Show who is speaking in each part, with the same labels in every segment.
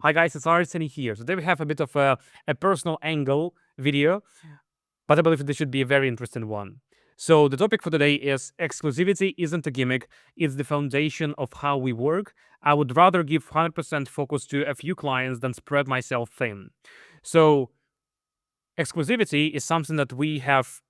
Speaker 1: Hi guys, it's Arseny here. Today we have a bit of a personal angle video, but I believe this should be a very interesting one. So the topic for today is exclusivity isn't a gimmick, it's the foundation of how we work. I would rather give 100% focus to a few clients than spread myself thin. So exclusivity is something that we have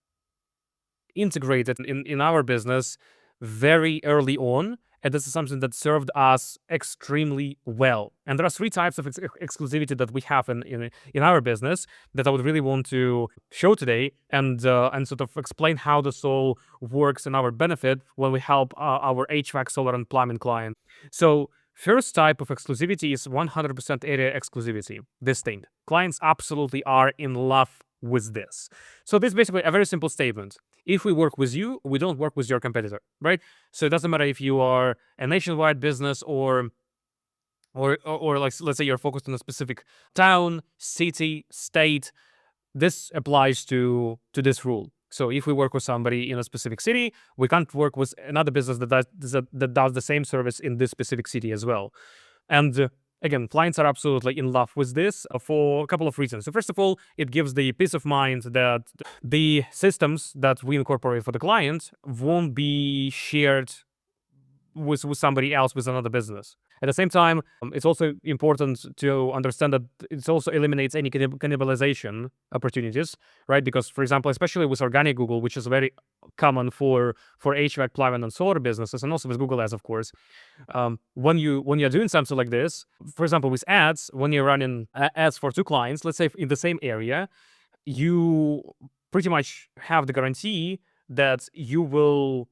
Speaker 1: integrated in our business very early on, and this is something that served us extremely well. And there are three types of exclusivity that we have in our business that I would really want to show today, and sort of explain how this all works in our benefit when we help our HVAC, solar, and plumbing client. So first type of exclusivity is 100% area exclusivity. Distinct clients absolutely are in love with this. So this is basically a very simple statement. If we work with you, we don't work with your competitor, right? So it doesn't matter if you are a nationwide business or like, let's say you're focused on a specific town, city, state. This applies to this rule. So if we work with somebody in a specific city, we can't work with another business that does the same service in this specific city as well. And again, clients are absolutely in love with this for a couple of reasons. So first of all, it gives the peace of mind that the systems that we incorporate for the client won't be shared with somebody else with another business. At the same time, it's also important to understand that it also eliminates any cannibalization opportunities, right? Because, for example, especially with organic Google, which is very common for HVAC, plumbing, and solar businesses, and also with Google Ads, of course. When you're doing something like this, for example, with ads, when you're running ads for two clients, let's say in the same area, you pretty much have the guarantee that you will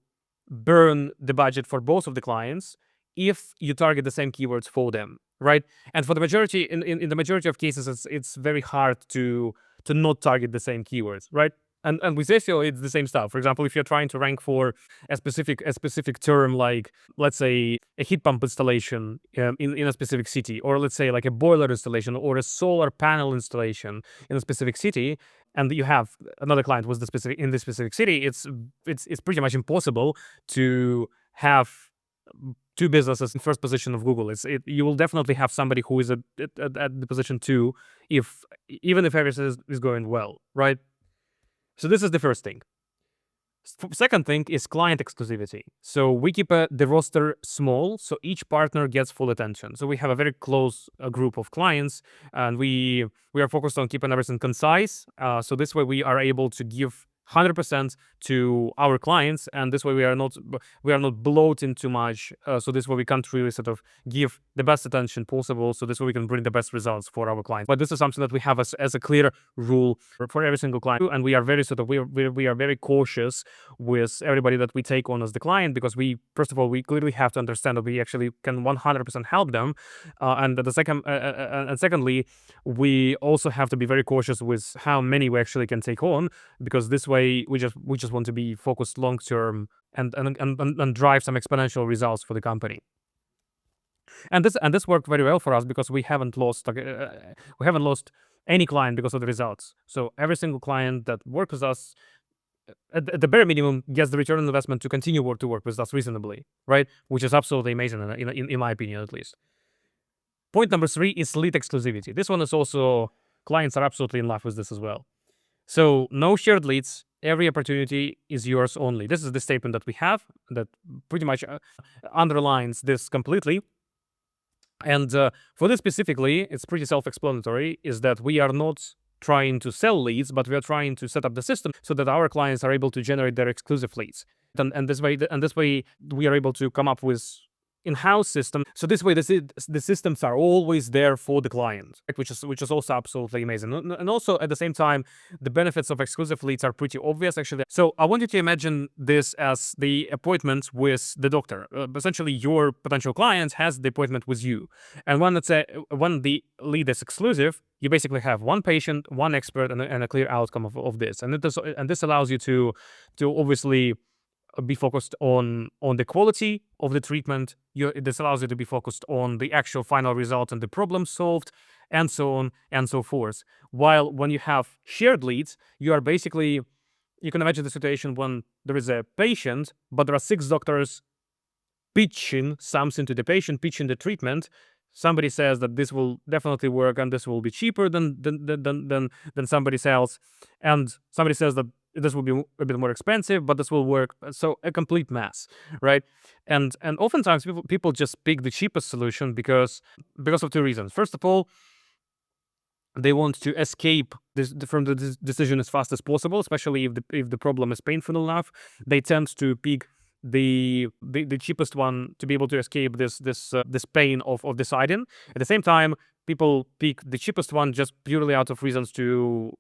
Speaker 1: burn the budget for both of the clients if you target the same keywords for them, right? And for the majority, in the majority of cases, it's very hard to not target the same keywords, right? And with SEO, it's the same stuff. For example, if you're trying to rank for a specific term, like let's say a heat pump installation in a specific city, or let's say like a boiler installation or a solar panel installation in a specific city, and you have another client with in this specific city, it's pretty much impossible to have two businesses in first position of Google. You will definitely have somebody who is at the position 2, even if everything is going well, right? So this is the first thing. Second thing is client exclusivity. So we keep the roster small, so each partner gets full attention. So we have a very close group of clients, and we are focused on keeping everything concise. So this way we are able to give 100% to our clients, and this way we are not bloating too much. So this way we can't really sort of give the best attention possible. So this way we can bring the best results for our clients. But this is something that we have as a clear rule for every single client, and we are very we are very cautious with everybody that we take on as the client, because we first of all we clearly have to understand that we actually can 100% help them, and secondly, we also have to be very cautious with how many we actually can take on, because this way we just want to be focused long term and drive some exponential results for the company. And this worked very well for us, because we haven't lost any client because of the results. So every single client that works with us, at the bare minimum, gets the return on investment to continue to work with us reasonably, right? Which is absolutely amazing in my opinion, at least. Point number 3 is lead exclusivity. This one is also, clients are absolutely in love with this as well. So no shared leads. Every opportunity is yours only. This is the statement that we have that pretty much underlines this completely. And for this specifically, it's pretty self-explanatory, is that we are not trying to sell leads, but we are trying to set up the system so that our clients are able to generate their exclusive leads. And this way we are able to come up with in-house system. So this way the systems are always there for the client, right? which is also absolutely amazing. And also at the same time, the benefits of exclusive leads are pretty obvious actually. So I want you to imagine this as the appointment with the doctor. Essentially, your potential client has the appointment with you, and when the lead is exclusive, you basically have one patient, one expert, and a clear outcome of this. And this allows you to obviously be focused on the quality of the treatment. This allows you to be focused on the actual final result and the problem solved, and so on and so forth. While when you have shared leads, you are basically, you can imagine the situation when there is a patient, but there are 6 doctors pitching something to the patient, pitching the treatment, somebody says that this will definitely work and this will be cheaper than somebody else, and somebody says that this will be a bit more expensive, but this will work. So a complete mess, right? And oftentimes people just pick the cheapest solution because of two reasons. First of all, they want to escape from the decision as fast as possible, especially if the problem is painful enough. They tend to pick the cheapest one to be able to escape this pain of deciding. At the same time, people pick the cheapest one just purely out of reasons to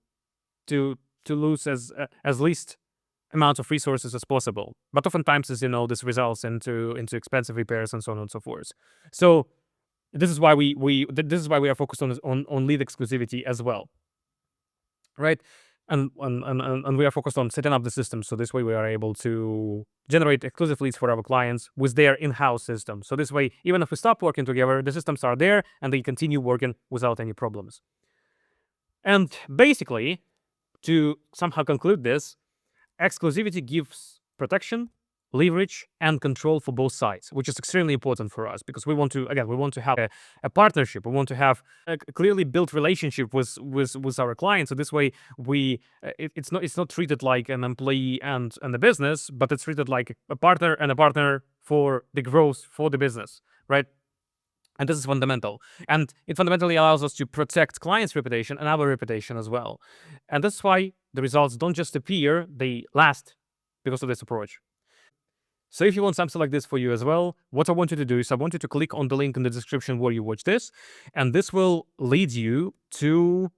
Speaker 1: lose as least amount of resources as possible. But oftentimes, as you know, this results into expensive repairs and so on and so forth. So this is why we are focused on lead exclusivity as well, right? And we are focused on setting up the system, so this way we are able to generate exclusive leads for our clients with their in-house system. So this way, even if we stop working together, the systems are there and they continue working without any problems. And basically, to somehow conclude this, exclusivity gives protection, leverage, and control for both sides, which is extremely important for us because we want to have a partnership. We want to have a clearly built relationship with our clients. So this way, it's not treated like an employee and a business, but it's treated like a partner and a partner for the growth for the business, right? And this is fundamental. And it fundamentally allows us to protect clients' reputation and our reputation as well. And that's why the results don't just appear, they last because of this approach. So if you want something like this for you as well, what I want you to do is I want you to click on the link in the description where you watch this, and this will lead you to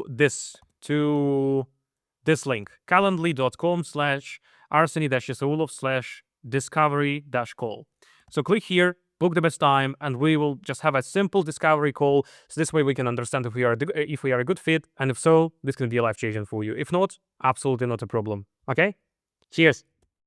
Speaker 1: this link, calendly.com/arseny-isaulov/discovery-call. So click here, book the best time, and we will just have a simple discovery call. So this way we can understand if we are a good fit, and if so, this can be life-changing for you. If not, absolutely not a problem. Okay? Cheers.